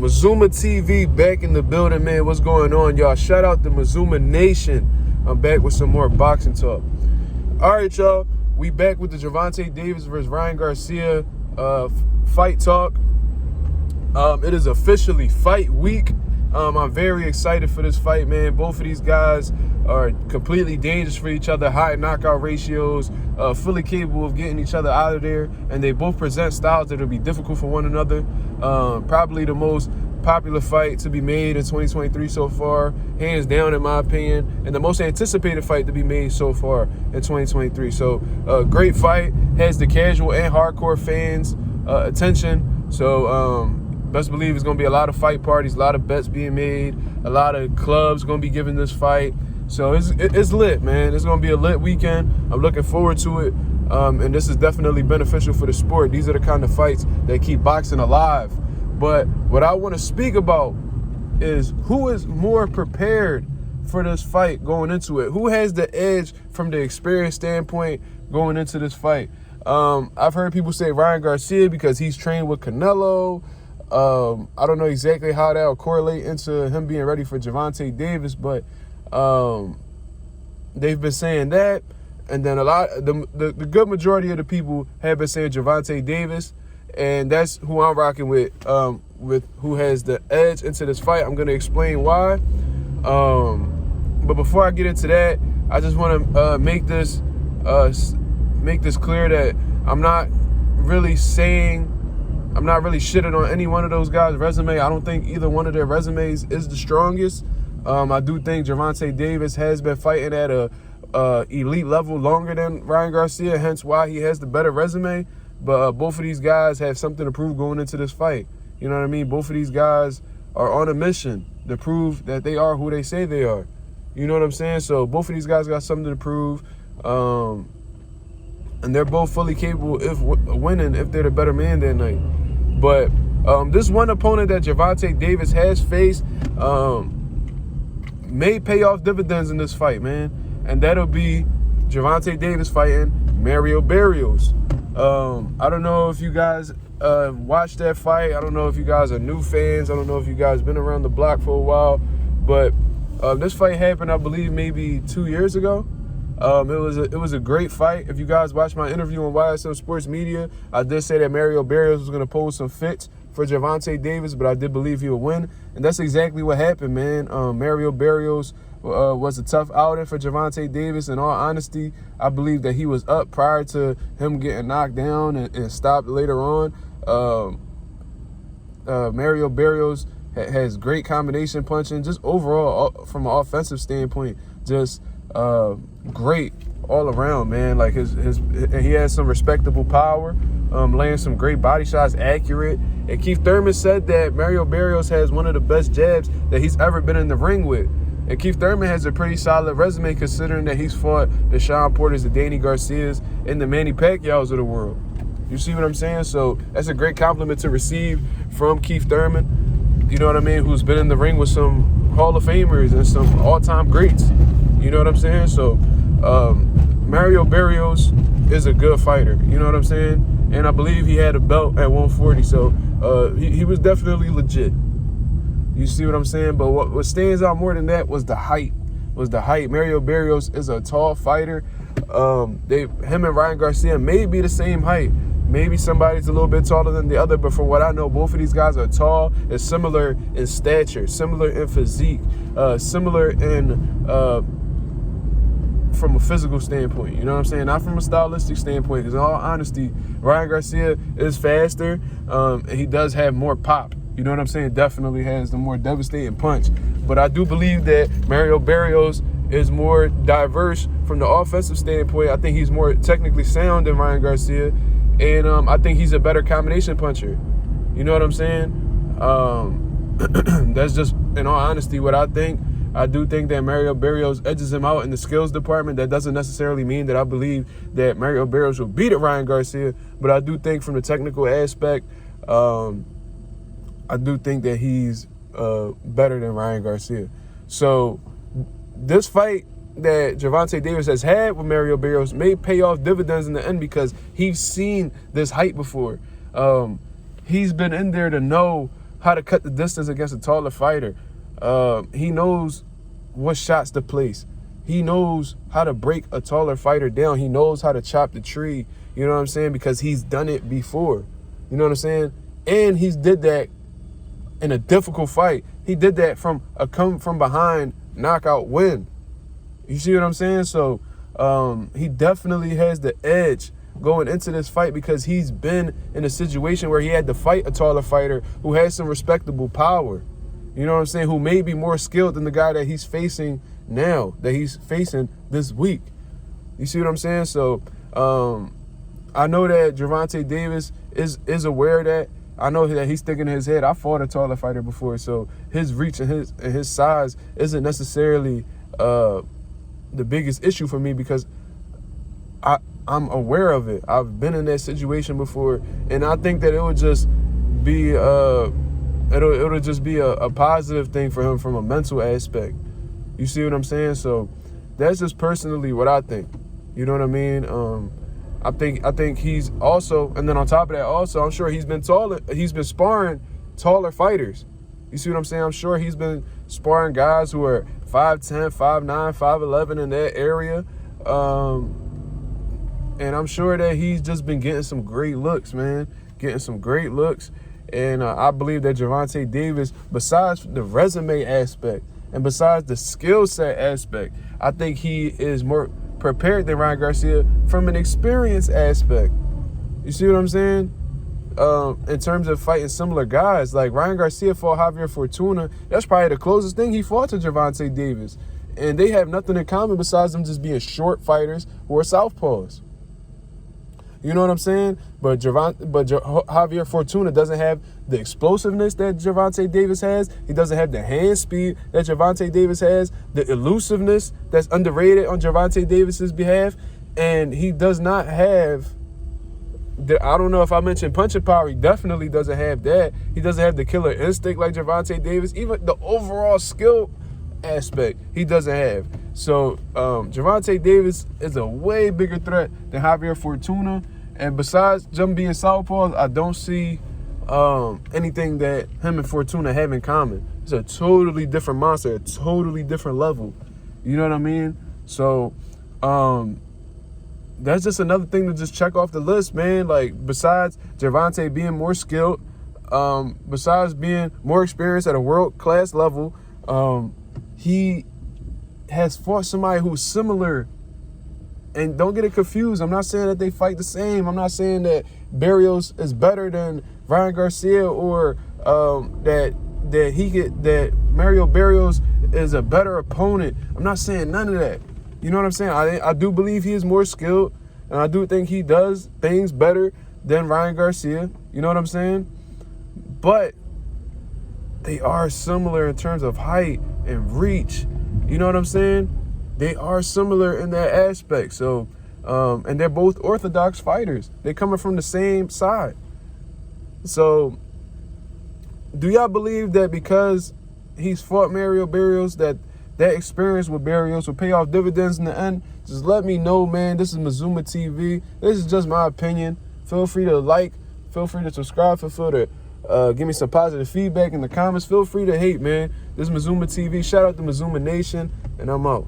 Mazuma TV back in the building, man. What's going on, y'all? Shout out to Mazuma Nation. I'm back with some more boxing talk. All right, y'all. We back with the Gervonta Davis versus Ryan Garcia fight talk. It is officially fight week. I'm very excited for this fight, man. Both of these guys are completely dangerous for each other, high knockout ratios, fully capable of getting each other out of there, and they both present styles that will be difficult for one another. Probably the most popular fight to be made in 2023 so far, hands down in my opinion, and the most anticipated fight to be made so far in 2023. So, great fight, has the casual and hardcore fans' attention. So, best believe it's going to be a lot of fight parties, a lot of bets being made, a lot of clubs going to be giving this fight. So it's lit, man. It's going to be a lit weekend. I'm looking forward to it. And this is definitely beneficial for the sport. These are the kind of fights that keep boxing alive. But what I want to speak about is who is more prepared for this fight going into it. Who has the edge from the experience standpoint going into this fight? I've heard people say Ryan Garcia because he's trained with Canelo. I don't know exactly how that will correlate into him being ready for Gervonta Davis, but they've been saying that, and then the good majority of the people have been saying Gervonta Davis, and that's who I'm rocking with who has the edge into this fight. I'm going to explain why. But before I get into that, I just want to make this clear that I'm not really shitting on any one of those guys' resume. I don't think either one of their resumes is the strongest. I do think Gervonta Davis has been fighting at a elite level longer than Ryan Garcia, hence why he has the better resume. But both of these guys have something to prove going into this fight. You know what I mean? Both of these guys are on a mission to prove that they are who they say they are. You know what I'm saying? So both of these guys got something to prove. And they're both fully capable of winning if they're the better man that night. But this one opponent that Gervonta Davis has faced may pay off dividends in this fight, man. And that'll be Gervonta Davis fighting Mario Barrios. I don't know if you guys watched that fight. I don't know if you guys are new fans. I don't know if you guys been around the block for a while. But this fight happened, I believe, maybe 2 years ago. It was a great fight. If you guys watched my interview on YSM Sports Media, I did say that Mario Barrios was going to pose some fits for Gervonta Davis, but I did believe he would win. And that's exactly what happened, man. Mario Barrios was a tough outing for Gervonta Davis. In all honesty, I believe that he was up prior to him getting knocked down and stopped later on. Mario Barrios has great combination punching. Just overall, from an offensive standpoint, just great all around, man. Like he has some respectable power, laying some great body shots, accurate. And Keith Thurman said that Mario Barrios has one of the best jabs that he's ever been in the ring with. And Keith Thurman has a pretty solid resume considering that he's fought the Sean Porters, the Danny Garcias, and the Manny Pacquiaos of the world. You see what I'm saying? So that's a great compliment to receive from Keith Thurman, you know what I mean, who's been in the ring with some Hall of Famers and some all-time greats. You know what I'm saying? So Mario Barrios is a good fighter. You know what I'm saying? And I believe he had a belt at 140. So he was definitely legit. You see what I'm saying? But what stands out more than that was the height. Mario Barrios is a tall fighter. Him and Ryan Garcia may be the same height. Maybe somebody's a little bit taller than the other, but from what I know, both of these guys are tall and similar in stature, similar in physique, similar in from a physical standpoint. You know what I'm saying? Not from a stylistic standpoint, because in all honesty, Ryan Garcia is faster, and he does have more pop. You know what I'm saying? Definitely has the more devastating punch. But I do believe that Mario Barrios is more diverse from the offensive standpoint. I think he's more technically sound than Ryan Garcia. And I think he's a better combination puncher. You know what I'm saying? That's just, in all honesty, what I think. I do think that Mario Barrios edges him out in the skills department. That doesn't necessarily mean that I believe that Mario Barrios will beat Ryan Garcia. But I do think from the technical aspect, I do think that he's better than Ryan Garcia. So this fight that Gervonta Davis has had with Mario Barrios may pay off dividends in the end because he's seen this height before. He's been in there to know how to cut the distance against a taller fighter. He knows what shots to place. He knows how to break a taller fighter down. He knows how to chop the tree. You know what I'm saying? Because he's done it before. You know what I'm saying? And he's did that in a difficult fight. He did that from a come from behind knockout win. You see what I'm saying? So he definitely has the edge going into this fight because he's been in a situation where he had to fight a taller fighter who has some respectable power. You know what I'm saying? Who may be more skilled than the guy that he's facing now, that he's facing this week. You see what I'm saying? So I know that Gervonta Davis is aware of that. I know that he's thinking in his head, I fought a taller fighter before, so his reach and his size isn't necessarily the biggest issue for me because I'm aware of it. I've been in that situation before, and I think that it would just be it'll just be a positive thing for him from a mental aspect. You see what I'm saying? So that's just personally what I think. You know what I mean? I think he's also, and then on top of that also, I'm sure he's been sparring taller fighters. You see what I'm saying? I'm sure he's been sparring guys who are 5'10", 5'9", 5'11" in that area. And I'm sure that he's just been getting some great looks, man. Getting some great looks. And I believe that Gervonta Davis, besides the resume aspect and besides the skill set aspect, I think he is more prepared than Ryan Garcia from an experience aspect. You see what I'm saying? In terms of fighting similar guys, like Ryan Garcia fought Javier Fortuna. That's probably the closest thing he fought to Gervonta Davis. And they have nothing in common besides them just being short fighters who are southpaws. You know what I'm saying? But Javier Fortuna doesn't have the explosiveness that Gervonta Davis has. He doesn't have the hand speed that Gervonta Davis has, the elusiveness that's underrated on Gervonta Davis's behalf, and he does not have I don't know if I mentioned punching power. He definitely doesn't have that. He doesn't have the killer instinct like Gervonta Davis. Even the overall skill aspect he doesn't have. So Gervonta Davis is a way bigger threat than Javier Fortuna. And besides them being southpaws, I don't see anything that him and Fortuna have in common. It's a totally different monster, a totally different level. You know what I mean? So that's just another thing to just check off the list, man. Like, besides Gervonta being more skilled, besides being more experienced at a world-class level, he has fought somebody who's similar. And don't get it confused. I'm not saying that they fight the same. I'm not saying that Barrios is better than Ryan Garcia or that Mario Barrios is a better opponent. I'm not saying none of that. You know what I'm saying? I do believe he is more skilled, and I do think he does things better than Ryan Garcia. You know what I'm saying? But they are similar in terms of height and reach. You know what I'm saying? They are similar in that aspect. So, and they're both orthodox fighters. They're coming from the same side. So, do y'all believe that because he's fought Mario Barrios, that experience with Barrios will pay off dividends in the end? Just let me know, man. This is Mazuma TV. This is just my opinion. Feel free to like. Feel free to subscribe. Feel free to give me some positive feedback in the comments. Feel free to hate, man. This is Mazuma TV. Shout out to Mazuma Nation, and I'm out.